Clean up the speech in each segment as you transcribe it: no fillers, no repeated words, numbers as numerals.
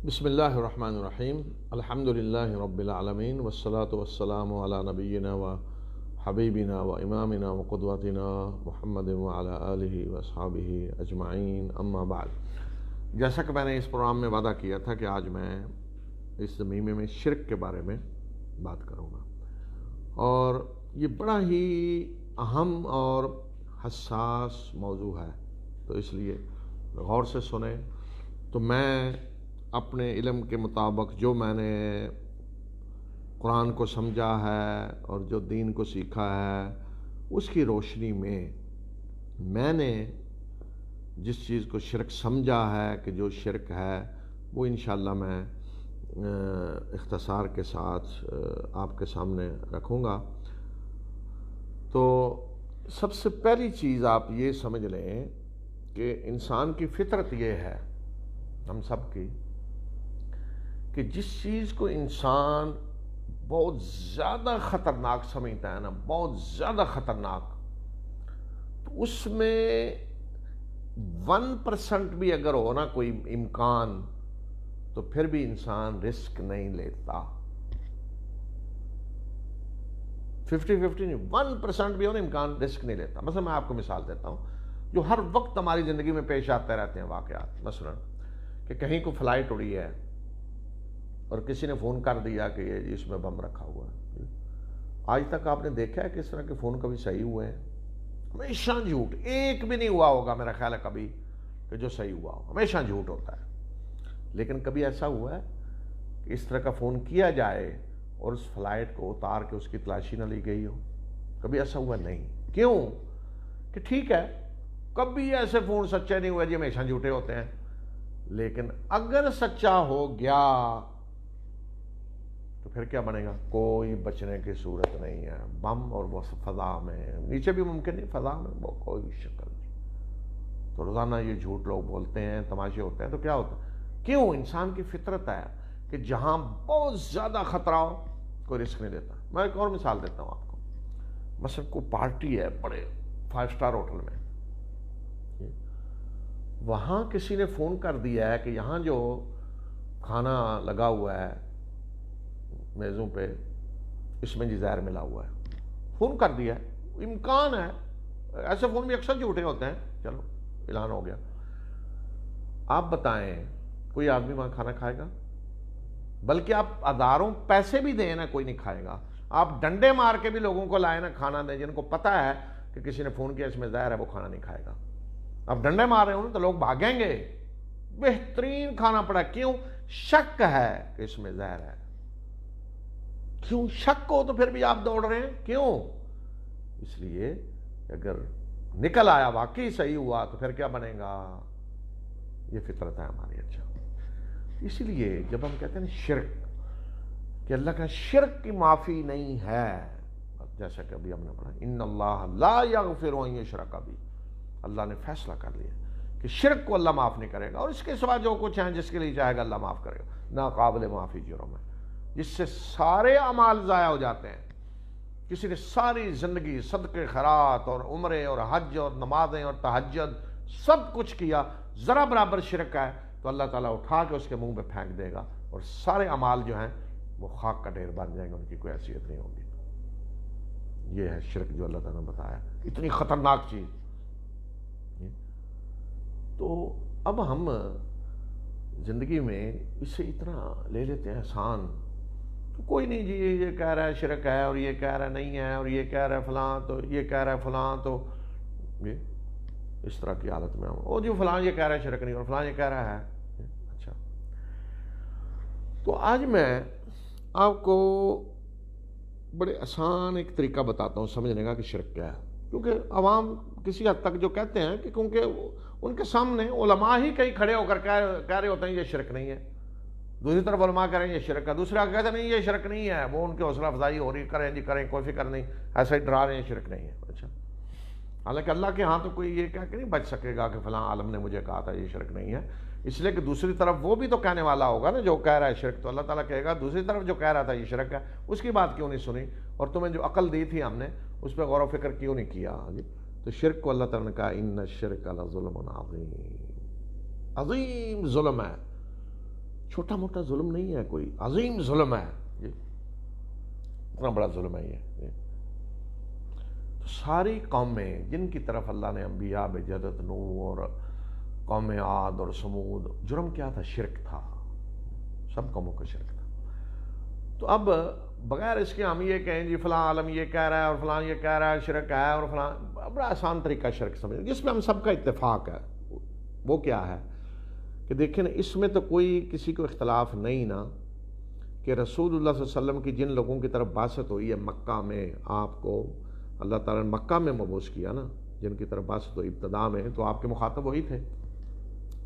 بسم اللہ الرحمن الرحیم الحمد للہ رب العالمین والصلاة والسلام علی نبینا و حبیبنا و امامنا و قدوتنا محمد وعلی آلہ و اصحابہ اجمعین، اما بعد۔ جیسا کہ میں نے اس پروگرام میں وعدہ کیا تھا کہ آج میں اس زمینے میں شرک کے بارے میں بات کروں گا، اور یہ بڑا ہی اہم اور حساس موضوع ہے، تو اس لیے غور سے سنیں۔ تو میں اپنے علم کے مطابق جو میں نے قرآن کو سمجھا ہے اور جو دین کو سیکھا ہے، اس کی روشنی میں نے جس چیز کو شرک سمجھا ہے کہ جو شرک ہے، وہ انشاءاللہ میں اختصار کے ساتھ آپ کے سامنے رکھوں گا۔ تو سب سے پہلی چیز آپ یہ سمجھ لیں کہ انسان کی فطرت یہ ہے، ہم سب کی، کہ جس چیز کو انسان بہت زیادہ خطرناک سمجھتا ہے نا، بہت زیادہ خطرناک، تو اس میں 1% بھی اگر ہو نا کوئی امکان، تو پھر بھی انسان رسک نہیں لیتا۔ 50-50 نہیں، 1% بھی ہو نا امکان، رسک نہیں لیتا۔ مثلا میں آپ کو مثال دیتا ہوں جو ہر وقت ہماری زندگی میں پیش آتے رہتے ہیں واقعات۔ مثلا کہ کہیں کو فلائٹ اڑی ہے اور کسی نے فون کر دیا کہ یہ اس میں بم رکھا ہوا ہے۔ آج تک آپ نے دیکھا ہے کہ اس طرح کے فون کبھی صحیح ہوئے ہیں؟ ہمیشہ جھوٹ، ایک بھی نہیں ہوا ہوگا میرا خیال ہے کبھی کہ جو صحیح ہوا ہو، ہمیشہ جھوٹ ہوتا ہے۔ لیکن کبھی ایسا ہوا ہے کہ اس طرح کا فون کیا جائے اور اس فلائٹ کو اتار کے اس کی تلاشی نہ لی گئی ہو؟ کبھی ایسا ہوا نہیں۔ کیوں؟ کہ ٹھیک ہے، کبھی ایسے فون سچے نہیں ہوئے جی، ہمیشہ جھوٹے ہوتے ہیں۔ لیکن اگر سچا ہو گیا تو پھر کیا بنے گا؟ کوئی بچنے کی صورت نہیں ہے۔ بم اور وہ فضا میں، نیچے بھی ممکن نہیں، فضا میں وہ کوئی شکل نہیں۔ تو روزانہ یہ جھوٹ لوگ بولتے ہیں، تماشے ہوتے ہیں، تو کیا ہوتا ہے؟ کیوں؟ انسان کی فطرت ہے کہ جہاں بہت زیادہ خطرہ ہو کوئی رسک نہیں لیتا۔ میں ایک اور مثال دیتا ہوں آپ کو۔ مثلا کوئی پارٹی ہے بڑے 5 اسٹار ہوٹل میں، وہاں کسی نے فون کر دیا ہے کہ یہاں جو کھانا لگا ہوا ہے میزوں پہ، اس میں جی زہر ملا ہوا ہے۔ فون کر دیا ہے، امکان ہے، ایسے فون بھی اکثر جھوٹے ہوتے ہیں، چلو اعلان ہو گیا۔ آپ بتائیں کوئی آدمی وہاں کھانا کھائے گا؟ بلکہ آپ ہزاروں پیسے بھی دیں نا، کوئی نہیں کھائے گا۔ آپ ڈنڈے مار کے بھی لوگوں کو لائیں نا کھانا دیں، جن کو پتا ہے کہ کسی نے فون کیا اس میں زہر ہے، وہ کھانا نہیں کھائے گا۔ آپ ڈنڈے مار رہے ہو نا تو لوگ بھاگیں گے، بہترین کھانا پڑا۔ کیوں؟ شک ہے کہ اس میں زہر ہے۔ کیوں شک ہو تو پھر بھی آپ دوڑ رہے ہیں؟ کیوں؟ اس لیے اگر نکل آیا واقعی صحیح ہوا تو پھر کیا بنے گا؟ یہ فطرت ہے ہماری۔ اچھا، اسی لیے جب ہم کہتے ہیں شرک، کہ اللہ کا شرک کی معافی نہیں ہے، جیسا کہ ابھی ہم نے پڑھا، ان اللہ لا یغفر ان یشرک بہ، اللہ نے فیصلہ کر لیا کہ شرک کو اللہ معاف نہیں کرے گا، اور اس کے سوا جو کچھ ہیں جس کے لیے چاہے گا اللہ معاف کرے گا۔ ناقابل معافی جرم ہے، جس سے سارے اعمال ضائع ہو جاتے ہیں۔ کسی نے ساری زندگی صدقے خیرات اور عمرے اور حج اور نمازیں اور تہجد سب کچھ کیا، ذرا برابر شرک ہے تو اللہ تعالیٰ اٹھا کے اس کے منہ پہ پھینک دے گا، اور سارے اعمال جو ہیں وہ خاک کا ڈھیر بن جائیں گے، ان کی کوئی حیثیت نہیں ہوگی۔ یہ ہے شرک جو اللہ تعالیٰ نے بتایا، اتنی خطرناک چیز۔ تو اب ہم زندگی میں اسے اتنا لے لیتے ہیں آسان، تو کوئی نہیں جی یہ کہہ رہا ہے شرک ہے، اور یہ کہہ رہا ہے نہیں ہے، اور یہ کہہ رہا ہے فلاں، تو یہ کہہ رہا ہے فلاں، تو یہ اس طرح کی حالت میں ہوں، او جو فلاں یہ کہہ رہا ہے شرک نہیں، اور فلاں یہ کہہ رہا ہے۔ اچھا، تو آج میں آپ کو بڑے آسان ایک طریقہ بتاتا ہوں سمجھنے کا کہ شرک کیا ہے، کیونکہ عوام کسی حد تک جو کہتے ہیں کہ کیونکہ ان کے سامنے علماء ہی کہیں کھڑے ہو کر کہہ رہے ہوتے ہیں یہ شرک نہیں ہے، دوسری طرف علماء کہہ رہے ہیں یہ شرک ہے، دوسرے کہتے ہیں نہیں یہ شرک نہیں ہے، وہ ان کی حوصلہ افزائی ہو رہی، کریں جی کریں، کوئی فکر نہیں، ایسا ہی ڈرا رہے ہیں شرک نہیں ہے۔ اچھا، حالانکہ اللہ کے ہاں تو کوئی یہ کہہ کے نہیں بچ سکے گا کہ فلاں عالم نے مجھے کہا تھا یہ شرک نہیں ہے، اس لیے کہ دوسری طرف وہ بھی تو کہنے والا ہوگا نا، جو کہہ رہا ہے شرک، تو اللہ تعالیٰ کہے گا دوسری طرف جو کہہ رہا تھا یہ شرک ہے، اس کی بات کیوں نہیں سنی، اور تمہیں جو عقل دی تھی ہم نے اس پہ غور و فکر کیوں نہیں کیا؟ تو شرک کو اللہ تعالیٰ نے کہا ان الشرک لظلم عظیم، عظیم ظلم ہے۔ چھوٹا موٹا ظلم نہیں ہے، کوئی عظیم ظلم ہے یہ، اتنا بڑا ظلم ہے یہ۔ تو ساری قومیں جن کی طرف اللہ نے انبیاء بھیجے، حضرت نوح اور قوم عاد اور سمود، جرم کیا تھا؟ شرک تھا، سب قوموں کا شرک تھا۔ تو اب بغیر اس کے ہم یہ کہیں جی فلاں عالم یہ کہہ رہا ہے اور فلاں یہ کہہ رہا ہے شرک ہے، اور فلاں بڑا آسان طریقہ شرک سمجھ، جس میں ہم سب کا اتفاق ہے، وہ کیا ہے کہ دیکھیں نا، اس میں تو کوئی کسی کو اختلاف نہیں نا کہ رسول اللہ صلی اللہ علیہ وسلم کی جن لوگوں کی طرف بعثت ہوئی ہے مکہ میں، آپ کو اللہ تعالیٰ نے مکہ میں مبعوث کیا نا، جن کی طرف بعثت ہوئی ابتدا میں، تو آپ کے مخاطب وہی تھے،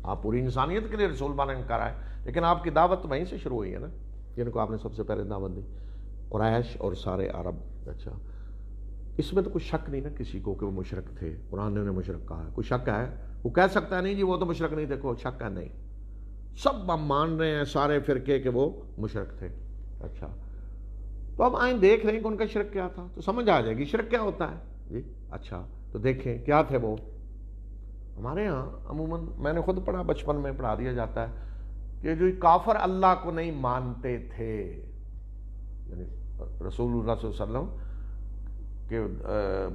آپ پوری انسانیت کے لیے رسول بن کر آئے، لیکن آپ کی دعوت وہیں سے شروع ہوئی ہے نا، جن کو آپ نے سب سے پہلے دعوت دی، قریش اور سارے عرب۔ اچھا، اس میں تو کوئی شک نہیں نا کسی کو کہ وہ مشرک تھے، قرآن نے انہیں مشرک کہا ہے، کوئی شک ہے؟ وہ کہہ سکتا ہے نہیں جی وہ تو مشرک نہیں تھے، کوئی شک ہے؟ نہیں، سب ہم مان رہے ہیں سارے فرقے کہ وہ مشرک تھے۔ اچھا، تو اب آئیں دیکھ رہے ہیں کہ ان کا شرک کیا تھا، تو سمجھ آ جائے گی شرک کیا ہوتا ہے جی۔ اچھا، تو دیکھیں کیا تھے وہ۔ ہمارے ہاں عموماً میں نے خود پڑھا، بچپن میں پڑھا دیا جاتا ہے کہ جو کافر اللہ کو نہیں مانتے تھے، یعنی رسول اللہ صلی اللہ علیہ وسلم کہ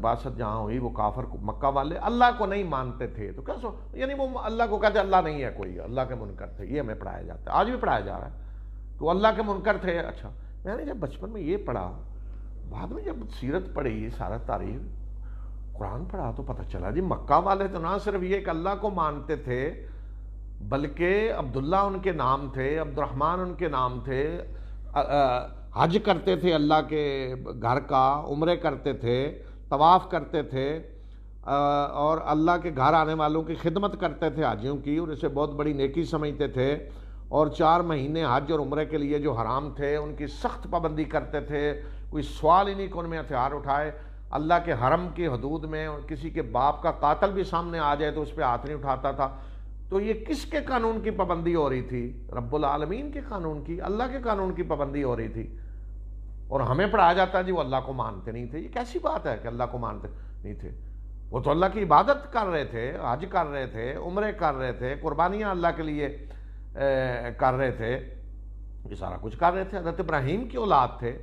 بعثت جہاں ہوئی، وہ کافر مکہ والے اللہ کو نہیں مانتے تھے، تو کیا یعنی وہ اللہ کو کہتے اللہ نہیں ہے کوئی، اللہ کے منکر تھے، یہ ہمیں پڑھایا جاتا ہے، آج بھی پڑھایا جا رہا ہے، تو اللہ کے منکر تھے۔ اچھا، میں نے جب بچپن میں یہ پڑھا، بعد میں جب سیرت پڑھی، سارا تاریخ قرآن پڑھا، تو پتہ چلا جی مکہ والے تو نہ صرف یہ کہ اللہ کو مانتے تھے، بلکہ عبداللہ ان کے نام تھے، عبد الرحمن ان کے نام تھے، حج کرتے تھے اللہ کے گھر کا، عمرے کرتے تھے، طواف کرتے تھے، اور اللہ کے گھر آنے والوں کی خدمت کرتے تھے حاجیوں کی، اور اسے بہت بڑی نیکی سمجھتے تھے، اور 4 مہینے حج اور عمرے کے لیے جو حرام تھے ان کی سخت پابندی کرتے تھے، کوئی سوال ہی نہیں کہ ان میں ہتھیار اٹھائے، اللہ کے حرم کی حدود میں، اور کسی کے باپ کا قاتل بھی سامنے آ جائے تو اس پہ ہاتھ نہیں اٹھاتا تھا۔ تو یہ کس کے قانون کی پابندی ہو رہی تھی؟ رب العالمین کے قانون کی، اللہ کے قانون کی پابندی ہو رہی تھی، اور ہمیں پڑھایا جاتا ہے جی وہ اللہ کو مانتے نہیں تھے۔ یہ کیسی بات ہے کہ اللہ کو مانتے نہیں تھے؟ وہ تو اللہ کی عبادت کر رہے تھے، حج کر رہے تھے، عمرے کر رہے تھے، قربانیاں اللہ کے لیے کر رہے تھے، یہ سارا کچھ کر رہے تھے۔ حضرت ابراہیم کی اولاد تھے،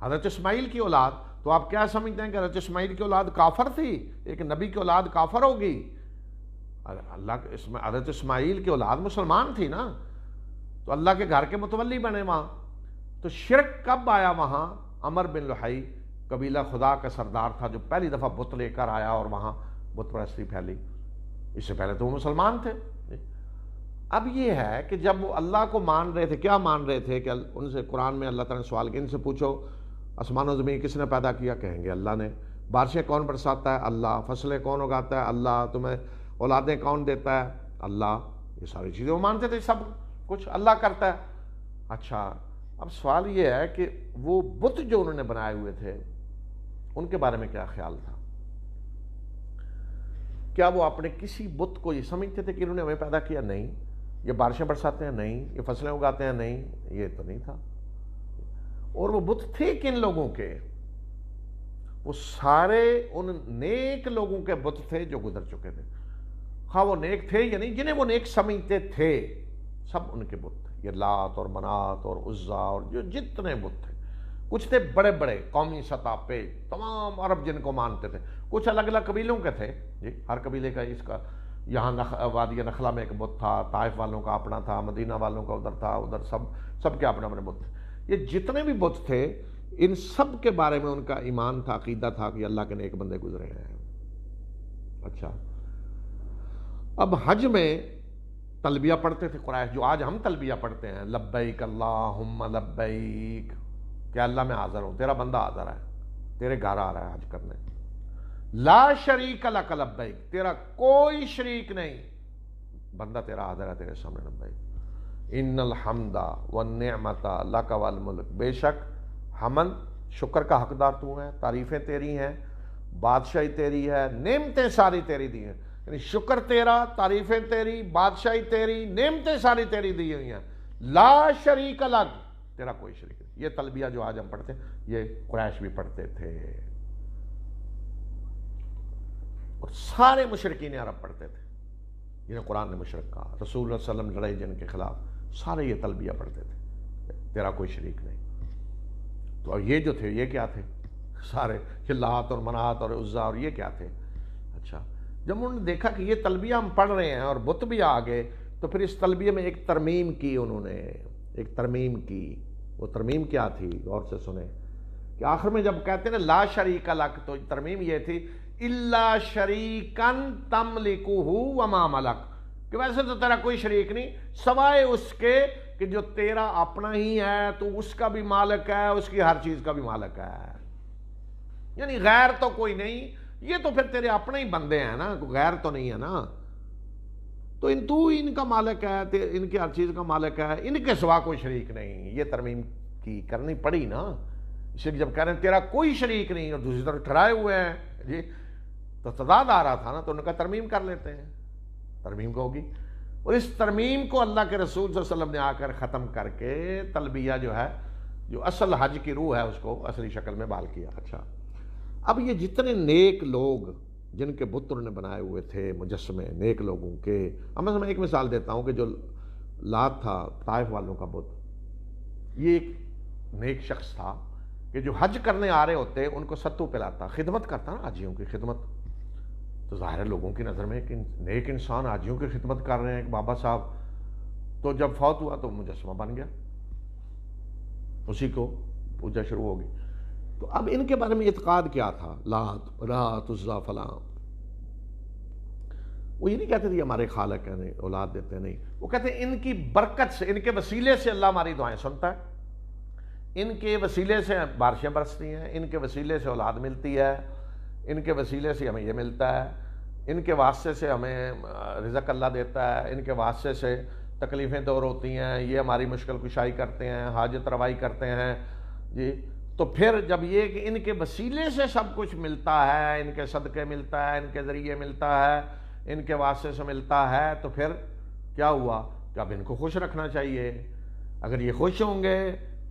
حضرت اسماعیل کی اولاد، تو آپ کیا سمجھتے ہیں کہ حضرت اسماعیل کی اولاد کافر تھی؟ ایک نبی کی اولاد کافر ہوگی؟ حضرت اسماعیل کی اولاد مسلمان تھی نا، تو اللہ کے گھر کے متولی بنے وہاں۔ تو شرک کب آیا وہاں؟ عمر بن لحی قبیلہ خدا کا سردار تھا جو پہلی دفعہ بت لے کر آیا اور وہاں بت پرستی پھیلی، اس سے پہلے تو وہ مسلمان تھے۔ اب یہ ہے کہ جب وہ اللہ کو مان رہے تھے، کیا مان رہے تھے کہ ان سے قرآن میں اللہ تعالیٰ نے سوال کیا، ان سے پوچھو آسمان و زمین کس نے پیدا کیا؟ کہیں گے اللہ نے۔ بارشیں کون برساتا ہے؟ اللہ۔ فصلیں کون اگاتا ہے؟ اللہ۔ تمہیں اولادیں کون دیتا ہے؟ اللہ۔ یہ ساری چیزیں وہ مانتے تھے، سب کچھ اللہ کرتا ہے۔ اچھا، اب سوال یہ ہے کہ وہ بت جو انہوں نے بنائے ہوئے تھے ان کے بارے میں کیا خیال تھا؟ کیا وہ اپنے کسی بت کو یہ سمجھتے تھے کہ انہوں نے ہمیں پیدا کیا؟ نہیں۔ یہ بارشیں برساتے ہیں؟ نہیں۔ یہ فصلیں اگاتے ہیں؟ نہیں، یہ تو نہیں تھا۔ اور وہ بت تھے کن لوگوں کے؟ وہ سارے ان نیک لوگوں کے بت تھے جو گزر چکے تھے، خواہ وہ نیک تھے یا نہیں، جنہیں وہ نیک سمجھتے تھے، سب ان کے بت تھے۔ یہ لات اور منات اور عزا اور جو جتنے بت تھے، کچھ تھے بڑے بڑے قومی سطح پہ، تمام عرب جن کو مانتے تھے، کچھ الگ الگ قبیلوں کے تھے جی، ہر قبیلے کا اس کا، یہاں وادی نخلا میں ایک بت تھا، طائف والوں کا اپنا تھا، مدینہ والوں کا ادھر تھا، ادھر سب کے اپنے اپنے بت تھے۔ یہ جتنے بھی بت تھے ان سب کے بارے میں ان کا ایمان تھا، عقیدہ تھا کہ اللہ کے نیک بندے گزرے ہیں۔ اچھا، اب حج میں تلبیہ پڑھتے تھے قریش، جو آج ہم تلبیہ پڑھتے ہیں، لبیک اللہم لبیک، کہ اللہ میں حاضر ہوں، تیرا بندہ حاضر ہے، تیرے گھر آ رہا ہے حج کرنے، لا شریک لک لبیک، تیرا کوئی شریک نہیں، بندہ تیرا حاضر ہے تیرے سامنے، لبیک، ان الحمد والنعمت لک والملک، بے شک حمد شکر کا حقدار تو ہے، تعریفیں تیری ہیں، بادشاہی تیری ہے، نعمتیں ساری تیری دی ہیں، یعنی شکر تیرا، تعریفیں تیری، بادشاہی تیری، نعمتیں ساری تیری دی ہوئی ہیں، لا شریک لک، تیرا کوئی شریک نہیں۔ یہ تلبیہ جو آج ہم پڑھتے ہیں یہ قریش بھی پڑھتے تھے، اور سارے مشرکین عرب پڑھتے تھے، جنہیں قرآن نے مشرک کہا، رسول اللہ صلی اللہ علیہ وسلم لڑے جن کے خلاف، سارے یہ تلبیہ پڑھتے تھے، تیرا کوئی شریک نہیں۔ تو یہ جو تھے یہ کیا تھے؟ سارے یہ لات اور منات اور عزا اور یہ کیا تھے؟ اچھا، جب انہوں نے دیکھا کہ یہ تلبیہ ہم پڑھ رہے ہیں اور بت بھی آ گئے، تو پھر اس تلبیہ میں ایک ترمیم کی انہوں نے، ایک ترمیم کی۔ وہ ترمیم کیا تھی؟ غور سے سنیں کہ آخر میں جب کہتے ہیں نا لا شریک لک، تو ترمیم یہ تھی الا شریکن تملکہ وما ملک، کہ ویسے تو تیرا کوئی شریک نہیں سوائے اس کے کہ جو تیرا اپنا ہی ہے، تو اس کا بھی مالک ہے، اس کی ہر چیز کا بھی مالک ہے، یعنی غیر تو کوئی نہیں، یہ تو پھر تیرے اپنے ہی بندے ہیں نا، غیر تو نہیں ہے نا، تو ان کا مالک ہے، ان کی ہر چیز کا مالک ہے، ان کے سوا کوئی شریک نہیں۔ یہ ترمیم کی کرنی پڑی نا، اس لیے جب کہہ رہے ہیں تیرا کوئی شریک نہیں اور دوسری طرف ٹھہرائے ہوئے ہیں جی، تو تضاد آ رہا تھا نا، تو ان کا ترمیم کر لیتے ہیں، ترمیم کو ہوگی۔ اور اس ترمیم کو اللہ کے رسول صلی اللہ علیہ وسلم نے آ کر ختم کر کے تلبیہ جو ہے، جو اصل حج کی روح ہے، اس کو اصلی شکل میں بحال کیا۔ اچھا، اب یہ جتنے نیک لوگ جن کے بت نے بنائے ہوئے تھے مجسمے، نیک لوگوں کے، اب میں ایک مثال دیتا ہوں کہ جو لات تھا طائف والوں کا بت، یہ ایک نیک شخص تھا کہ جو حج کرنے آ رہے ہوتے ان کو ستو پلاتا، خدمت کرتا نا، حاجیوں کی خدمت۔ تو ظاہر ہے لوگوں کی نظر میں کہ نیک انسان حاجیوں کی خدمت کر رہے ہیں ایک بابا صاحب، تو جب فوت ہوا تو مجسمہ بن گیا، اسی کو پوجا شروع ہوگی۔ تو اب ان کے بارے میں اعتقاد کیا تھا؟ لات عزا فلاں، وہ یہ نہیں کہتے تھے ہمارے خالق ہیں، اولاد دیتے نہیں، وہ کہتے ہیں ان کی برکت سے، ان کے وسیلے سے اللہ ہماری دعائیں سنتا ہے، ان کے وسیلے سے بارشیں برستی ہیں، ان کے وسیلے سے اولاد ملتی ہے، ان کے وسیلے سے ہمیں یہ ملتا ہے، ان کے واسطے سے ہمیں رزق اللہ دیتا ہے، ان کے واسطے سے تکلیفیں دور ہوتی ہیں، یہ ہماری مشکل کشائی کرتے ہیں، حاجت روائی کرتے ہیں جی۔ تو پھر جب یہ کہ ان کے وسیلے سے سب کچھ ملتا ہے، ان کے صدقے ملتا ہے، ان کے ذریعے ملتا ہے، ان کے واسطے سے ملتا ہے، تو پھر کیا ہوا کہ اب ان کو خوش رکھنا چاہیے۔ اگر یہ خوش ہوں گے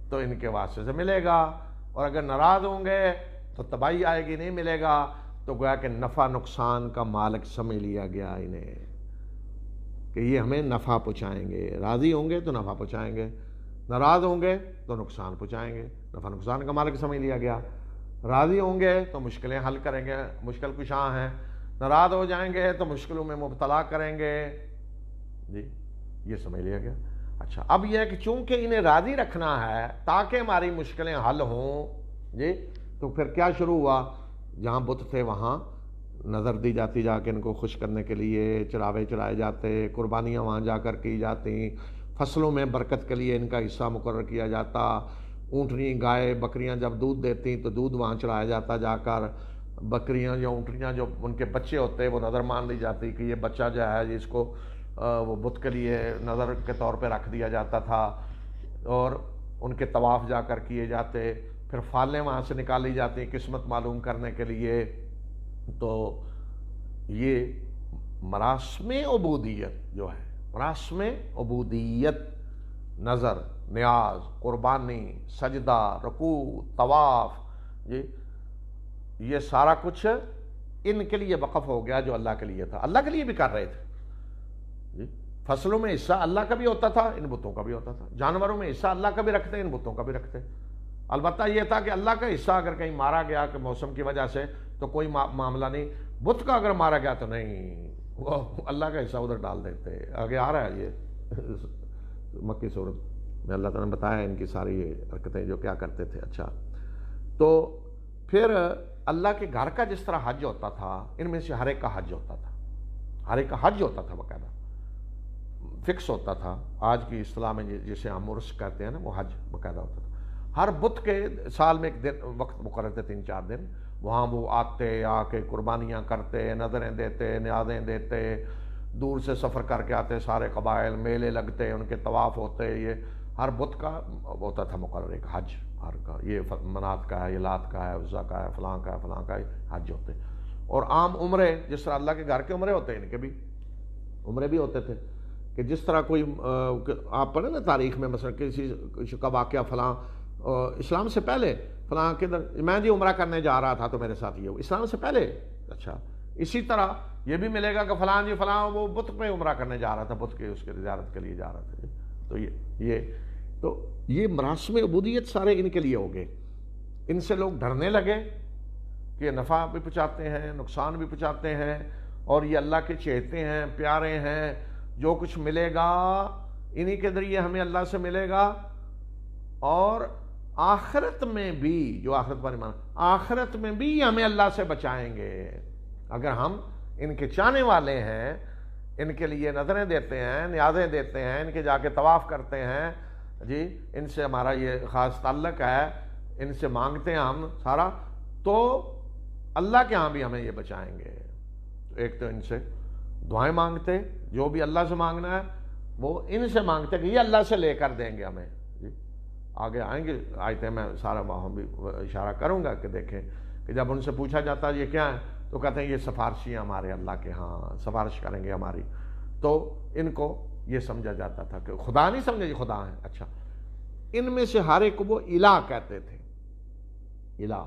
تو ان کے واسطے سے ملے گا، اور اگر ناراض ہوں گے تو تباہی آئے گی، نہیں ملے گا۔ تو گویا کہ نفع نقصان کا مالک سمجھ لیا گیا انہیں، کہ یہ ہمیں نفع پہنچائیں گے، راضی ہوں گے تو نفع پہنچائیں گے، ناراض ہوں گے تو نقصان پہنچائیں گے، نفع نقصان کا مالک سمجھ لیا گیا۔ راضی ہوں گے تو مشکلیں حل کریں گے، مشکل کشاں ہیں، ناراض ہو جائیں گے تو مشکلوں میں مبتلا کریں گے جی، یہ سمجھ لیا گیا۔ اچھا، اب یہ ہے کہ چونکہ انہیں راضی رکھنا ہے تاکہ ہماری مشکلیں حل ہوں جی، تو پھر کیا شروع ہوا؟ جہاں بت تھے وہاں نظر دی جاتی، جا کے ان کو خوش کرنے کے لیے چراغے چڑھائے جاتے، قربانیاں وہاں جا کر کی جاتی، فصلوں میں برکت کے لیے ان کا حصہ مقرر کیا جاتا، اونٹنی گائے بکریاں جب دودھ دیتی تو دودھ وہاں چڑھایا جاتا جا کر، بکریاں یا اونٹنیاں جو ان کے بچے ہوتے وہ نظر مان لی جاتی کہ یہ بچہ جو ہے جس کو وہ بت کے لیے نظر کے طور پہ رکھ دیا جاتا تھا، اور ان کے طواف جا کر کیے جاتے، پھر فالیں وہاں سے نکالی جاتی قسمت معلوم کرنے کے لیے۔ تو یہ مراسم عبودیت جو ہے، مراسم عبودیت، نظر، نیاز، قربانی، سجدہ، رکوع، طواف جی، یہ سارا کچھ ان کے لیے وقف ہو گیا جو اللہ کے لیے تھا، اللہ کے لیے بھی کر رہے تھے جی۔ فصلوں میں حصہ اللہ کا بھی ہوتا تھا، ان بتوں کا بھی ہوتا تھا، جانوروں میں حصہ اللہ کا بھی رکھتے، ان بتوں کا بھی رکھتے۔ البتہ یہ تھا کہ اللہ کا حصہ اگر کہیں مارا گیا کہ موسم کی وجہ سے تو کوئی معاملہ نہیں، بت کا اگر مارا گیا تو نہیں، وہ اللہ کا حصہ ادھر ڈال دیتے۔ آگے آ رہا ہے یہ مکی صورت میں اللہ تعالیٰ نے بتایا ان کی ساری حرکتیں جو کیا کرتے تھے۔ اچھا، تو پھر اللہ کے گھر کا جس طرح حج ہوتا تھا، ان میں سے ہر ایک کا حج ہوتا تھا، ہر ایک کا حج ہوتا تھا، باقاعدہ فکس ہوتا تھا۔ آج کی اصطلاح میں جسے ہم عرس کہتے ہیں نا، وہ حج باقاعدہ ہوتا تھا۔ ہر بت کے سال میں ایک دن وقت مقرر تھے، 3-4 دن، وہاں وہ آتے، آ کے قربانیاں کرتے، نظریں دیتے، نیازیں دیتے، دور سے سفر کر کے آتے سارے قبائل، میلے لگتے، ان کے طواف ہوتے، یہ ہر بت کا ہوتا تھا مقرر ایک حج، ہر کا، یہ منات کا ہے، یہ لات کا ہے، عزا کا ہے، فلاں کا ہے، فلاں کا ہے، حج ہوتے۔ اور عام عمرے، جس طرح اللہ کے گھر کے عمرے ہوتے ہیں، ان کے بھی عمرے بھی ہوتے تھے، کہ جس طرح کوئی آپ پڑھیں نا تاریخ میں، مثلا کسی کا واقعہ فلاں اسلام سے پہلے فلاں کدھر میں جی عمرہ کرنے جا رہا تھا تو میرے ساتھ یہ ہو، اسلام سے پہلے۔ اچھا، اسی طرح یہ بھی ملے گا کہ فلاں جی فلاں وہ بت پہ عمرہ کرنے جا رہا تھا، بت کے اس کے زیارت کے لیے جا رہا تھا، تو یہ مراسم عبودیت سارے ان کے لیے ہو گئے. ان سے لوگ ڈرنے لگے کہ نفع بھی پہنچاتے ہیں، نقصان بھی پہنچاتے ہیں، اور یہ اللہ کے چہتے ہیں، پیارے ہیں، جو کچھ ملے گا انہی کے ذریعے ہمیں اللہ سے ملے گا، اور آخرت میں بھی، جو آخرت پر ایمان، آخرت میں بھی ہمیں اللہ سے بچائیں گے. اگر ہم ان کے چاہنے والے ہیں، ان کے لیے نظریں دیتے ہیں، نیازیں دیتے ہیں، ان کے جا کے طواف کرتے ہیں، جی ان سے ہمارا یہ خاص تعلق ہے، ان سے مانگتے ہیں ہم سارا، تو اللہ کے ہاں بھی ہمیں یہ بچائیں گے. ایک تو ان سے دعائیں مانگتے، جو بھی اللہ سے مانگنا ہے وہ ان سے مانگتے کہ یہ اللہ سے لے کر دیں گے ہمیں. جی آگے آئیں گے آیتیں، میں سارا وہاں بھی اشارہ کروں گا کہ دیکھیں کہ جب ان سے پوچھا جاتا ہے یہ کیا ہے، تو کہتے ہیں یہ سفارشی ہیں ہمارے اللہ کے ہاں، سفارش کریں گے ہماری. تو ان کو یہ سمجھا جاتا تھا کہ خدا نہیں سمجھے، یہ خدا ہیں. اچھا، ان میں سے ہر ایک کو وہ الہ کہتے تھے. الہ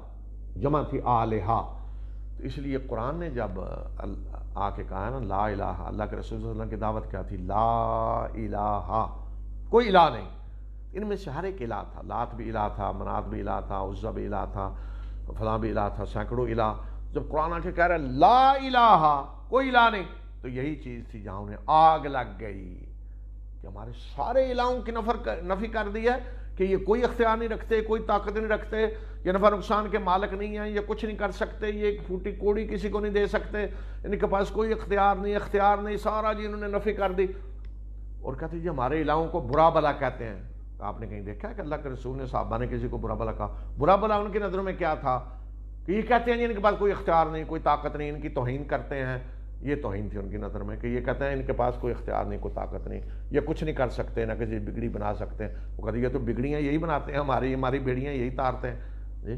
جمع تھی آلہہ. تو اس لیے قرآن نے جب آ کے کہا ہے نا لا الہ، اللہ کے رسول صلی اللہ علیہ وسلم کی دعوت کیا تھی؟ لا الہ، کوئی الہ نہیں. ان میں سے ہر ایک الہ تھا. لات بھی الہ تھا، منات بھی الہ تھا، عزا بھی الہ تھا، فلاں بھی الہ تھا، سینکڑوں الہ. جب قرآن آ کے کہہ رہا ہے لا الہ، کوئی الہ نہیں، تو یہی چیز تھی جہاں انہیں آگ لگ گئی کہ ہمارے سارے الہوں کی نفی کر دی ہے کہ یہ کوئی اختیار نہیں رکھتے، کوئی طاقت نہیں رکھتے، یہ نفع نقصان کے مالک نہیں ہیں، یہ کچھ نہیں کر سکتے، یہ ایک پھوٹی کوڑی کسی کو نہیں دے سکتے، ان کے پاس کوئی اختیار نہیں، سارا جی انہوں نے نفی کر دی. اور کہتے جی ہمارے الہوں کو برا بلا کہتے ہیں. آپ نے کہیں دیکھا ہے کہ اللہ کے رسول نے صحابہ نے کسی کو برا بلا کہا؟ برا بلا ان کی نظروں میں کیا تھا کہ یہ کہتے ہیں ان کے پاس کوئی اختیار نہیں، کوئی طاقت نہیں، ان کی توہین کرتے ہیں. یہ توہین تھی ان کی نظر میں کہ یہ کہتے ہیں ان کے پاس کوئی اختیار نہیں، کوئی طاقت نہیں، یہ کچھ نہیں کر سکتے، نہ کسی بگڑی بنا سکتے ہیں. وہ کہتے ہیں یہ تو بگڑیاں یہی بناتے ہیں، ہماری بیڑیاں یہی تارتے ہیں. جی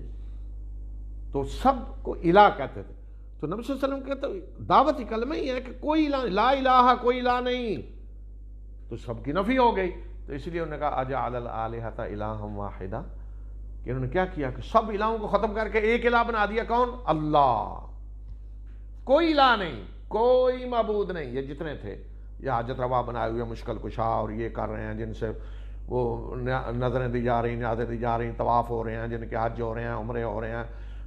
تو سب کو الہ کہتے تھے. تو نبی صلی اللہ علیہ وسلم کہتے دعوت کلمہ ہی ہے کہ کوئی الہ، لا الہ، کوئی الہ نہیں، تو سب کی نفی ہو گئی. تو اس لیے انہوں نے کہا اجعل الآلہۃ الہا واحدہ، کہ انہوں نے کیا کیا کہ سب الہوں کو ختم کر کے ایک الہ بنا دیا. کون؟ اللہ. کوئی الہ نہیں، کوئی معبود نہیں. یہ جتنے تھے یہ حاجت روا بنائے ہوئے مشکل کشا اور یہ کر رہے ہیں، جن سے وہ نظریں دی جا رہی، نیازیں دی جا رہی، طواف ہو رہے ہیں، جن کے حج ہو رہے ہیں، عمرے ہو رہے ہیں،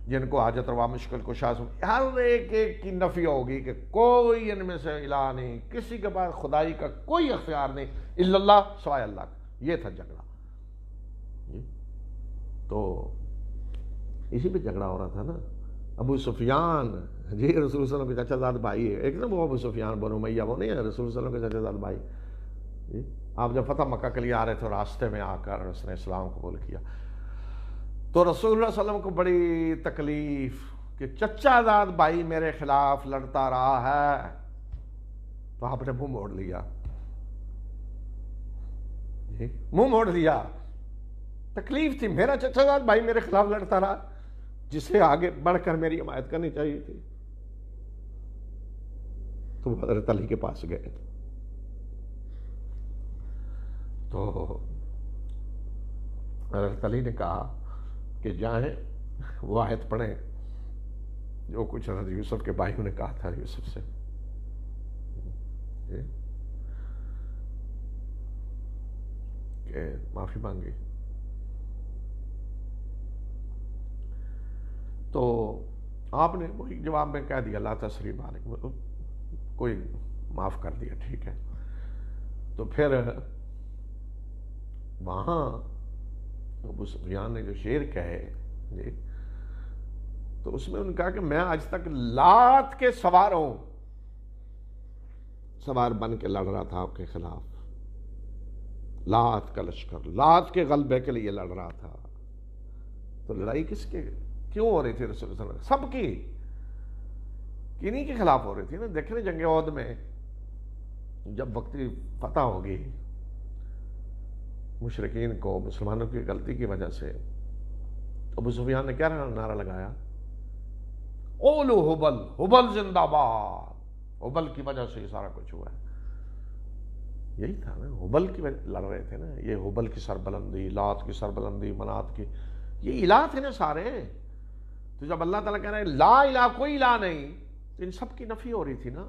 جن کو حاجت روا مشکل کشا، ہر ایک کی نفی ہوگی کہ کوئی ان میں سے الہ نہیں، کسی کے پاس خدائی کا کوئی اختیار نہیں الا اللہ، سوائے اللہ کا. یہ تھا جھگڑا. تو اسی پہ جھگڑا ہو رہا تھا نا. ابو سفیان جی رسول صلی اللہ علیہ وسلم کے چچا زاد بھائی ہے ایک نا، وہ ابو سفیان بنو امیہ وہ نہیں ہے، رسول صلی اللہ علیہ وسلم کے چچا زاد بھائی. جی آپ جب فتح مکہ کے لیے آ رہے تھے، راستے میں آ کر اس نے اسلام قبول کیا، تو رسول اللہ صلی اللہ علیہ وسلم کو بڑی تکلیف کہ چچا زاد بھائی میرے خلاف لڑتا رہا ہے. تو آپ نے منہ موڑ لیا، منہ موڑ لیا. تکلیف تھی، میرا چچا زاد بھائی میرے خلاف لڑتا رہا، جسے آگے بڑھ کر میری حمایت کرنی چاہیے تھی. تو حضرت علی کے پاس گئے، تو حضرت علی نے کہا کہ جائیں وہ آیت پڑھیں جو کچھ حضرت یوسف کے بھائیوں نے کہا تھا یوسف سے. کہ معافی مانگی. تو آپ نے وہی جواب میں کہہ دیا لا تثریب علیکم، کوئی معاف کر دیا، ٹھیک ہے. تو پھر وہاں ابو سفیان نے جو شعر کہے جی، تو اس میں انہوں نے کہا کہ میں آج تک لات کے سوار بن کے لڑ رہا تھا آپ کے خلاف، لات کا لشکر، لات کے غلبے کے لیے لڑ رہا تھا. تو لڑائی کس کے کیوں ہو رہی تھی؟ رسول اللہ صلی اللہ علیہ وسلم سب کی کنہیں کے خلاف ہو رہی تھی نا. دیکھیں جنگ عہد میں جب وقتی فتح ہوگی مشرکین کو مسلمانوں کی غلطی کی وجہ سے، ابو سفیان نے کیا نعرہ لگایا؟ اولو حبل، حبل زندہ باد، حبل کی وجہ سے یہ سارا کچھ ہوا ہے. یہی تھا نا، حبل کی وجہ لڑ رہے تھے نا. یہ حبل کی سربلندی، لات کی سربلندی، منات کی، یہ الہ تھے نا سارے. تو جب اللہ تعالیٰ کہہ رہے ہیں لا الہ، کوئی الہ نہیں، تو ان سب کی نفی ہو رہی تھی نا.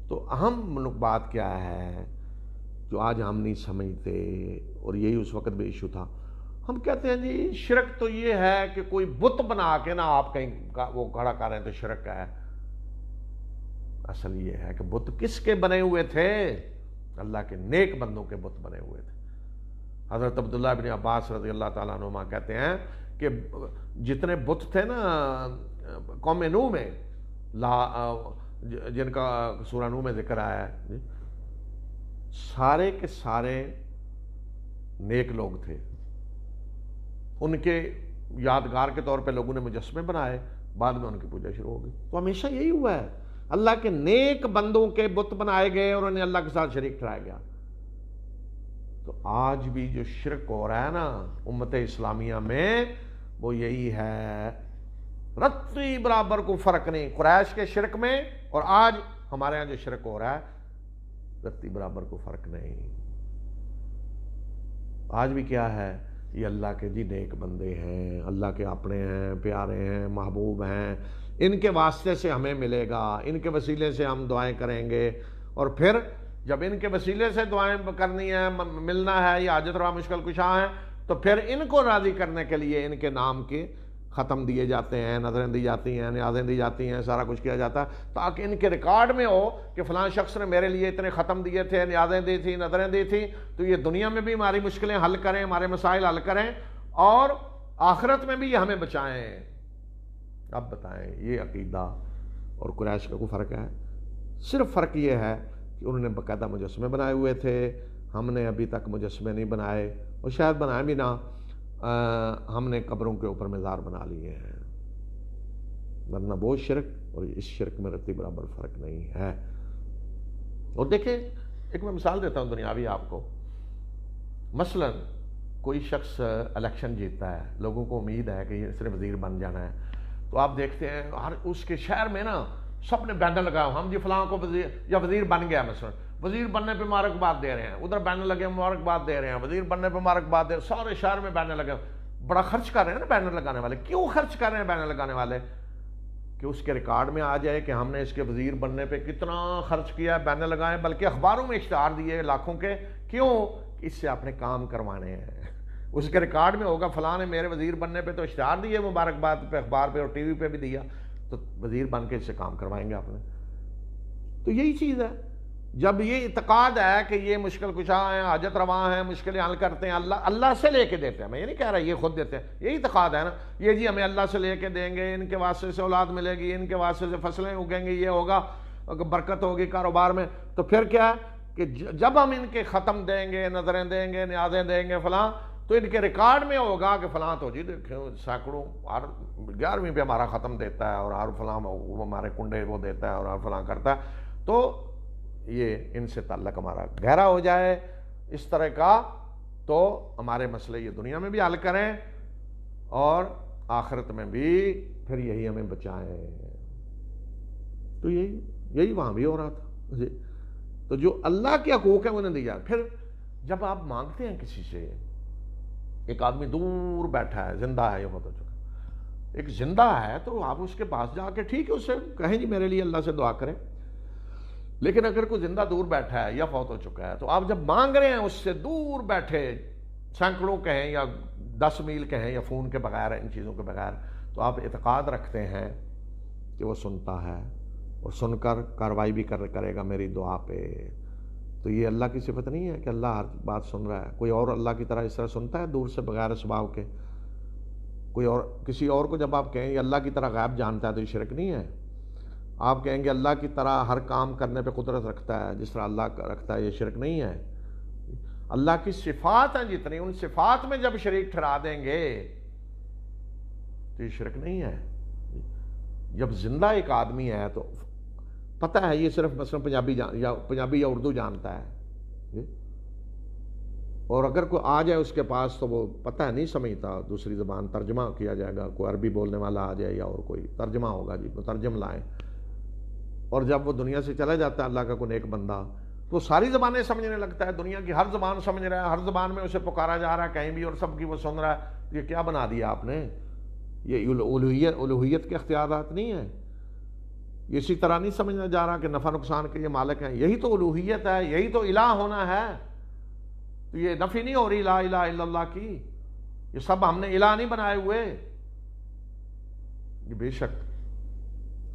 تو اہم بات کیا ہے جو آج ہم نہیں سمجھتے، اور یہی اس وقت بھی ایشو تھا. ہم کہتے ہیں جی شرک تو یہ ہے کہ کوئی بت بنا کے نا آپ کہیں وہ کھڑا کر رہے ہیں تو شرک ہے. اصل یہ ہے کہ بت کس کے بنے ہوئے تھے؟ اللہ کے نیک بندوں کے بت بنے ہوئے تھے. حضرت عبداللہ بن عباس رضی اللہ تعالیٰ عنہما کہتے ہیں کہ جتنے بت تھے نا قوم نوح میں، جن کا سورہ نوح میں ذکر آیا ہے، سارے کے سارے نیک لوگ تھے. ان کے یادگار کے طور پہ لوگوں نے مجسمے بنائے، بعد میں ان کی پوجا شروع ہو گئی. تو ہمیشہ یہی ہوا ہے، اللہ کے نیک بندوں کے بت بنائے گئے اور انہیں اللہ کے ساتھ شریک ٹھہرایا گیا. تو آج بھی جو شرک ہو رہا ہے نا امت اسلامیہ میں، وہ یہی ہے، رتی برابر کو فرق نہیں قریش کے شرک میں اور آج ہمارے ہاں جو شرک ہو رہا ہے، رتی برابر کو فرق نہیں. آج بھی کیا ہے، یہ اللہ کے جی نیک بندے ہیں، اللہ کے اپنے ہیں، پیارے ہیں، محبوب ہیں، ان کے واسطے سے ہمیں ملے گا، ان کے وسیلے سے ہم دعائیں کریں گے. اور پھر جب ان کے وسیلے سے دعائیں کرنی ہے، ملنا ہے، یہ حاجت روا مشکل کشا ہیں، تو پھر ان کو راضی کرنے کے لیے ان کے نام کے ختم دیے جاتے ہیں، نظریں دی جاتی ہیں، نیازیں دی جاتی ہیں، سارا کچھ کیا جاتا ہے تاکہ ان کے ریکارڈ میں ہو کہ فلاں شخص نے میرے لیے اتنے ختم دیے تھے، نیازیں دی تھی، نظریں دی تھی، تو یہ دنیا میں بھی ہماری مشکلیں حل کریں، ہمارے مسائل حل کریں، اور آخرت میں بھی یہ ہمیں بچائیں. اب بتائیں یہ عقیدہ اور قریش کا کوئی فرق ہے؟ صرف فرق یہ ہے کہ انہوں نے باقاعدہ مجسمے بنائے ہوئے تھے، ہم نے ابھی تک مجسمے نہیں بنائے، اور شاید بنائے بھی نہ، ہم نے قبروں کے اوپر مزار بنا لیے ہیں. ورنہ وہ شرک اور اس شرک میں رتی برابر فرق نہیں ہے. اور دیکھیں ایک میں مثال دیتا ہوں دنیاوی آپ کو. مثلا کوئی شخص الیکشن جیتتا ہے، لوگوں کو امید ہے کہ اس نے وزیر بن جانا ہے، تو آپ دیکھتے ہیں ہر اس کے شہر میں نا سب نے بینر لگایا، ہم جی فلاں کو وزیر یا وزیر بن گیا، مثلا وزیر بننے پہ مبارکباد دے رہے ہیں، ادھر بینر لگے مبارکباد دے رہے ہیں، وزیر بننے پہ مبارکباد دے رہے ہیں، سارے شہر میں بینر لگے. بڑا خرچ کر رہے ہیں نا بینر لگانے والے. کیوں خرچ کر رہے ہیں بینر لگانے والے؟ کہ اس کے ریکارڈ میں آ جائے کہ ہم نے اس کے وزیر بننے پہ کتنا خرچ کیا، بینر لگائے، بلکہ اخباروں میں اشتہار دیے لاکھوں کے. کیوں؟ اس سے اپنے کام کروانے ہیں. اس کے ریکارڈ میں ہوگا فلاں نے میرے وزیر بننے پہ تو اشتہار دیے مبارکباد پہ، اخبار پہ اور ٹی وی پہ بھی دیا، تو وزیر بن کے اس سے کام کروائیں گے آپ نے. تو یہی چیز ہے، جب یہ اعتقاد ہے کہ یہ مشکل کشا ہیں، حاجت رواں ہیں، مشکلیں حل کرتے ہیں، اللہ سے لے کے دیتے ہیں. میں یہ نہیں کہہ رہا یہ خود دیتے ہیں، یہی اعتقاد ہے نا، یہ جی ہمیں اللہ سے لے کے دیں گے، ان کے واسطے سے اولاد ملے گی، ان کے واسطے سے فصلیں اگیں گی، یہ ہوگا، برکت ہوگی کاروبار میں. تو پھر کیا ہے کہ جب ہم ان کے ختم دیں گے، نظریں دیں گے، نیازیں دیں گے فلاں، تو ان کے ریکارڈ میں ہوگا کہ فلاں تو جی دیکھیں سینکڑوں، ہر 11ویں پہ ہمارا ختم دیتا ہے، اور ہر فلاں وہ ہمارے کنڈے وہ دیتا ہے، اور ہر فلاں کرتا ہے. تو یہ ان سے تعلق ہمارا گہرا ہو جائے اس طرح کا، تو ہمارے مسئلے یہ دنیا میں بھی حل کریں اور آخرت میں بھی پھر یہی ہمیں بچائیں. تو یہی وہاں بھی ہو رہا تھا جی. تو جو اللہ کے حقوق ہیں انہیں دیا. پھر جب آپ مانگتے ہیں کسی سے، ایک آدمی دور بیٹھا ہے، زندہ ہے، یہ بہت اچھا، ایک زندہ ہے، تو آپ اس کے پاس جا کے ٹھیک ہے اس سے کہیں جی میرے لیے اللہ سے دعا کریں. لیکن اگر کوئی زندہ دور بیٹھا ہے یا فوت ہو چکا ہے، تو آپ جب مانگ رہے ہیں اس سے دور بیٹھے، سینکڑوں کہیں یا 10 میل کہیں یا فون کے بغیر، ان چیزوں کے بغیر، تو آپ اعتقاد رکھتے ہیں کہ وہ سنتا ہے اور سن کر کارروائی بھی کرے گا میری دعا پہ. تو یہ اللہ کی صفت نہیں ہے کہ اللہ ہر بات سن رہا ہے. کوئی اور اللہ کی طرح اس طرح سنتا ہے دور سے بغیر اسباب کے؟ کوئی اور کسی اور کو جب آپ کہیں یہ اللہ کی طرح غیب جانتا ہے تو یہ شرک نہیں ہے. آپ کہیں گے اللہ کی طرح ہر کام کرنے پہ قدرت رکھتا ہے جس طرح اللہ رکھتا ہے، یہ شرک نہیں ہے. اللہ کی صفات ہیں جتنی، ان صفات میں جب شریک ٹھہرا دیں گے تو یہ شرک نہیں ہے. جب زندہ ایک آدمی ہے تو پتہ ہے یہ صرف مثلا پنجابی یا اردو جانتا ہے، اور اگر کوئی آ جائے اس کے پاس تو وہ پتہ ہے نہیں سمجھتا، دوسری زبان ترجمہ کیا جائے گا، کوئی عربی بولنے والا آ جائے یا اور کوئی ترجمہ ہوگا، جی مترجم لائیں. اور جب وہ دنیا سے چلا جاتا ہے اللہ کا کوئی نیک بندہ، تو ساری زبانیں سمجھنے لگتا ہے، دنیا کی ہر زبان سمجھ رہا ہے، ہر زبان میں اسے پکارا جا رہا ہے کہیں بھی، اور سب کی وہ سن رہا ہے. یہ کیا بنا دیا آپ نے؟ یہ الوہیت کے اختیارات نہیں ہیں. یہ اسی طرح نہیں سمجھنا جا رہا کہ نفع نقصان کے یہ مالک ہیں. یہی تو الوہیت ہے، یہی تو الہ ہونا ہے. تو یہ نفی نہیں ہو رہی لا الہ الا اللہ کی، یہ سب ہم نے الہ نہیں بنائے ہوئے۔ یہ بے شک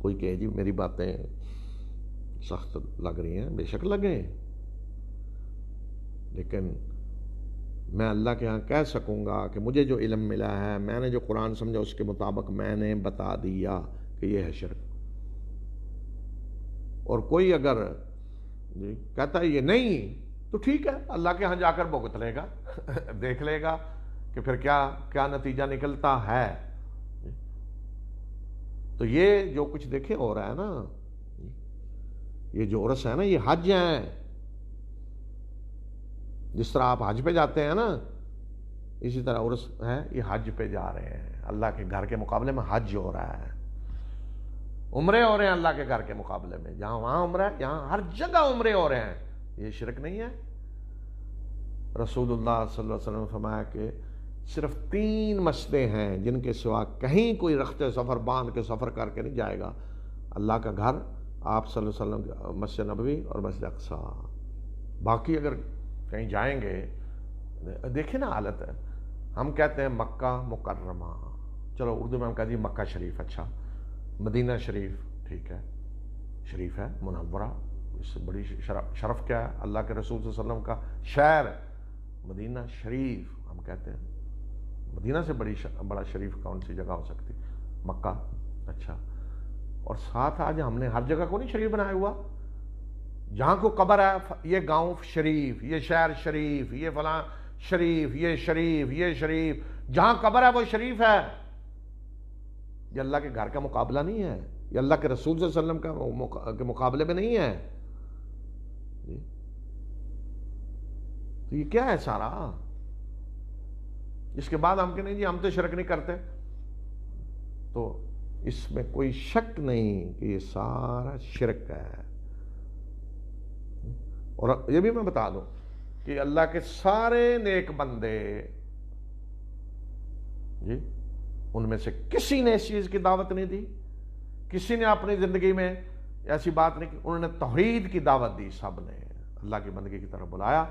کوئی کہے جی میری باتیں سخت لگ رہی ہیں، بے شک لگیں، لیکن میں اللہ کے ہاں کہہ سکوں گا کہ مجھے جو علم ملا ہے، میں نے جو قرآن سمجھا اس کے مطابق میں نے بتا دیا کہ یہ ہے شرک۔ اور کوئی اگر کہتا ہے یہ نہیں تو ٹھیک ہے، اللہ کے ہاں جا کر بھگت لے گا دیکھ لے گا کہ پھر کیا نتیجہ نکلتا ہے۔ تو یہ جو کچھ دیکھیں ہو رہا ہے نا، یہ جو عرس ہے نا، یہ حج ہیں۔ جس طرح آپ حج پہ جاتے ہیں نا، اسی طرح عرس ہے، یہ حج پہ جا رہے ہیں۔ اللہ کے گھر کے مقابلے میں حج ہو رہا ہے، عمرے ہو رہے ہیں اللہ کے گھر کے مقابلے میں۔ جہاں وہاں عمرہ ہے، یہاں ہر جگہ عمرے ہو رہے ہیں۔ یہ شرک نہیں ہے؟ رسول اللہ صلی اللہ علیہ وسلم نے فرمایا کہ صرف 3 مسجدیں ہیں جن کے سوا کہیں کوئی رخت سفر باندھ کے سفر کر کے نہیں جائے گا، اللہ کا گھر، آپ صلی اللہ علیہ وسلم کی مسجد نبوی اور مسجد اقصی۔ باقی اگر کہیں جائیں گے، دیکھیں نا حالت ہے، ہم کہتے ہیں مکہ مکرمہ، چلو اردو میں ہم کہتے ہیں مکہ شریف، اچھا مدینہ شریف، ٹھیک ہے شریف ہے منورہ، اس سے بڑی شرف کیا ہے؟ اللہ کے رسول صلی اللہ علیہ وسلم کا شہر مدینہ شریف ہم کہتے ہیں، مدینہ سے بڑا شریف کون سی جگہ ہو سکتی؟ مکہ، اچھا۔ اور ساتھ آج ہم نے ہر جگہ کو نہیں شریف بنایا ہوا، جہاں کو قبر ہے یہ گاؤں شریف، یہ شہر شریف، یہ فلاں شریف، یہ شریف، یہ شریف، جہاں قبر ہے وہ شریف ہے۔ یہ اللہ کے گھر کا مقابلہ نہیں ہے، یہ اللہ کے رسول صلی اللہ علیہ وسلم کے مقابلے میں نہیں ہے۔ تو یہ کیا ہے سارا؟ اس کے بعد ہم کہ نہیں جی ہم تو شرک نہیں کرتے، تو اس میں کوئی شک نہیں کہ یہ سارا شرک ہے۔ اور یہ بھی میں بتا دوں کہ اللہ کے سارے نیک بندے جی، ان میں سے کسی نے اس چیز کی دعوت نہیں دی، کسی نے اپنی زندگی میں ایسی بات نہیں کی، انہوں نے توحید کی دعوت دی، سب نے اللہ کی بندگی کی طرف بلایا۔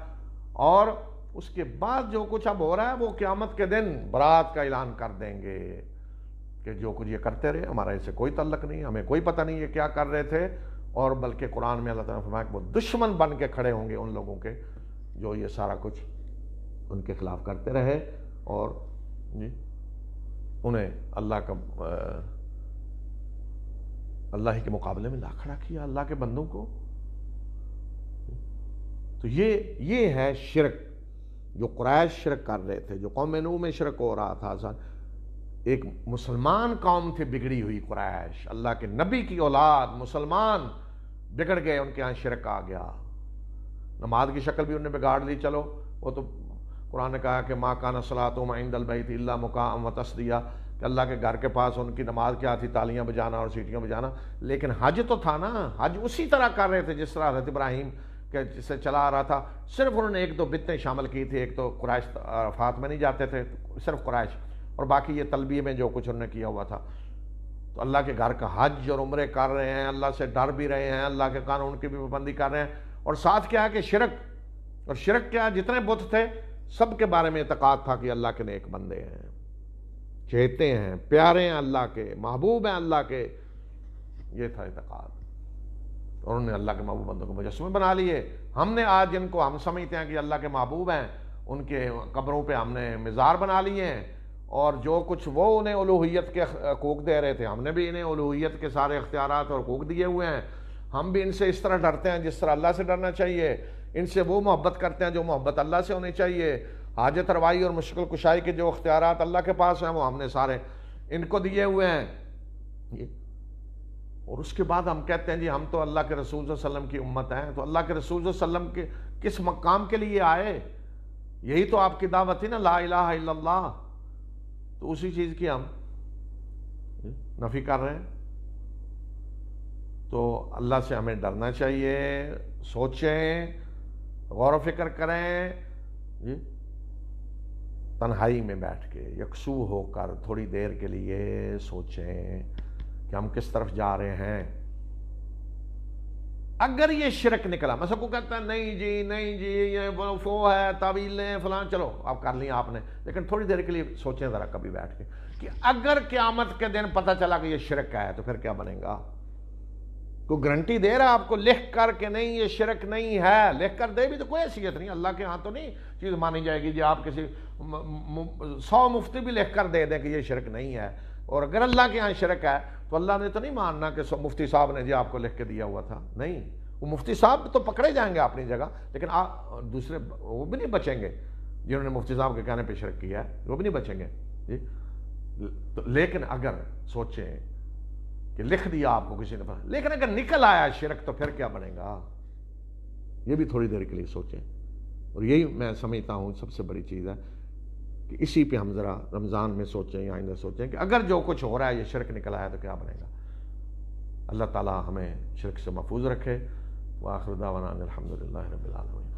اور اس کے بعد جو کچھ اب ہو رہا ہے وہ قیامت کے دن برات کا اعلان کر دیں گے کہ جو کچھ یہ کرتے رہے ہمارا اس سے کوئی تعلق نہیں، ہمیں کوئی پتہ نہیں یہ کیا کر رہے تھے۔ اور بلکہ قرآن میں اللہ تعالیٰ نے فرمایا کہ وہ دشمن بن کے کھڑے ہوں گے ان لوگوں کے جو یہ سارا کچھ ان کے خلاف کرتے رہے، اور جی انہیں اللہ ہی کے مقابلے میں لا کھڑا کیا، اللہ کے بندوں کو۔ تو یہ ہے شرک جو قریش شرک کر رہے تھے، جو قوم نوح میں شرک ہو رہا تھا۔ ایک مسلمان قوم تھی بگڑی ہوئی قریش، اللہ کے نبی کی اولاد مسلمان بگڑ گئے، ان کے ہاں شرک آ گیا، نماز کی شکل بھی انہوں نے بگاڑ لی۔ چلو وہ تو قرآن نے کہا کہ ما کان صلاتہم عند البیت الا مکاء وتصدیہ، کہ اللہ کے گھر کے پاس ان کی نماز کیا تھی؟ تالیاں بجانا اور سیٹیاں بجانا۔ لیکن حج تو تھا نا، حج اسی طرح کر رہے تھے جس طرح حضرت ابراہیم کے جسے چلا آ رہا تھا، صرف انہوں نے 1-2 بدعتیں شامل کی تھی۔ ایک تو قریش عرفات میں نہیں جاتے تھے، صرف قریش، اور باقی یہ تلبیہ میں جو کچھ انہوں نے کیا ہوا تھا۔ تو اللہ کے گھر کا حج اور عمرے کر رہے ہیں، اللہ سے ڈر بھی رہے ہیں، اللہ کے قانون کی بھی پابندی کر رہے ہیں، اور ساتھ کیا ہے کہ شرک، اور شرک کیا، جتنے بت تھے سب کے بارے میں اعتقاد تھا کہ اللہ کے نیک بندے ہیں، چہتے ہیں، پیارے ہیں، اللہ کے محبوب ہیں، اللہ کے، یہ تھا اعتقاد۔ اور انہوں نے اللہ کے محبوب بندوں کو مجسمے بنا لیے۔ ہم نے آج جن کو ہم سمجھتے ہیں کہ اللہ کے محبوب ہیں، ان کے قبروں پہ ہم نے مزار بنا لیے ہیں، اور جو کچھ وہ انہیں الوہیت کے حقوق دے رہے تھے، ہم نے بھی انہیں الوہیت کے سارے اختیارات اور حقوق دیے ہوئے ہیں۔ ہم بھی ان سے اس طرح ڈرتے ہیں جس طرح اللہ سے ڈرنا چاہیے، ان سے وہ محبت کرتے ہیں جو محبت اللہ سے ہونی چاہیے۔ حاجت روائی اور مشکل کشائی کے جو اختیارات اللہ کے پاس ہیں وہ ہم نے سارے ان کو دیے ہوئے ہیں۔ اور اس کے بعد ہم کہتے ہیں جی ہم تو اللہ کے رسول صلی اللہ علیہ وسلم کی امت ہیں، تو اللہ کے رسول صلی اللہ علیہ وسلم کے کس مقام کے لیے آئے؟ یہی تو آپ کی دعوت تھی نا، لا الہ الا اللہ، تو اسی چیز کی ہم نفی کر رہے ہیں۔ تو اللہ سے ہمیں ڈرنا چاہیے، سوچیں، غور و فکر کریں جی، تنہائی میں بیٹھ کے یکسو ہو کر تھوڑی دیر کے لیے سوچیں کہ ہم کس طرف جا رہے ہیں۔ اگر یہ شرک نکلا، میں سب کو کہتا ہے نہیں جی یہ فو ہے، تعویلیں فلاں، چلو آپ کر لیں آپ نے، لیکن تھوڑی دیر کے لیے سوچیں ذرا کبھی بیٹھ کے کہ اگر قیامت کے دن پتہ چلا کہ یہ شرک ہے تو پھر کیا بنے گا؟ کوئی گارنٹی دے رہا آپ کو لکھ کر کہ نہیں یہ شرک نہیں ہے، لکھ کر دے بھی تو کوئی حیثیت نہیں، اللہ کے ہاں تو نہیں چیز مانی جائے گی جی آپ کسی 100 مفتی بھی لکھ کر دے دیں کہ یہ شرک نہیں ہے، اور اگر اللہ کے ہاں شرک ہے تو اللہ نے تو نہیں ماننا کہ مفتی صاحب نے جی آپ کو لکھ کے دیا ہوا تھا، نہیں، وہ مفتی صاحب تو پکڑے جائیں گے اپنی جگہ، لیکن دوسرے وہ بھی نہیں بچیں گے جنہوں نے مفتی صاحب کے کہنے پہ شرک کیا ہے، وہ بھی نہیں بچیں گے جی۔ لیکن اگر سوچیں کہ لکھ دیا آپ کو کسی نے، لیکن اگر نکل آیا شرک تو پھر کیا بنے گا؟ یہ بھی تھوڑی دیر کے لیے سوچیں، اور یہی میں سمجھتا ہوں سب سے بڑی چیز ہے کہ اسی پہ ہم ذرا رمضان میں سوچیں یا آئندہ سوچیں کہ اگر جو کچھ ہو رہا ہے یہ شرک نکل آیا تو کیا بنے گا؟ اللہ تعالیٰ ہمیں شرک سے محفوظ رکھے۔ وآخر دعوانا الحمدللہ رب العالمین۔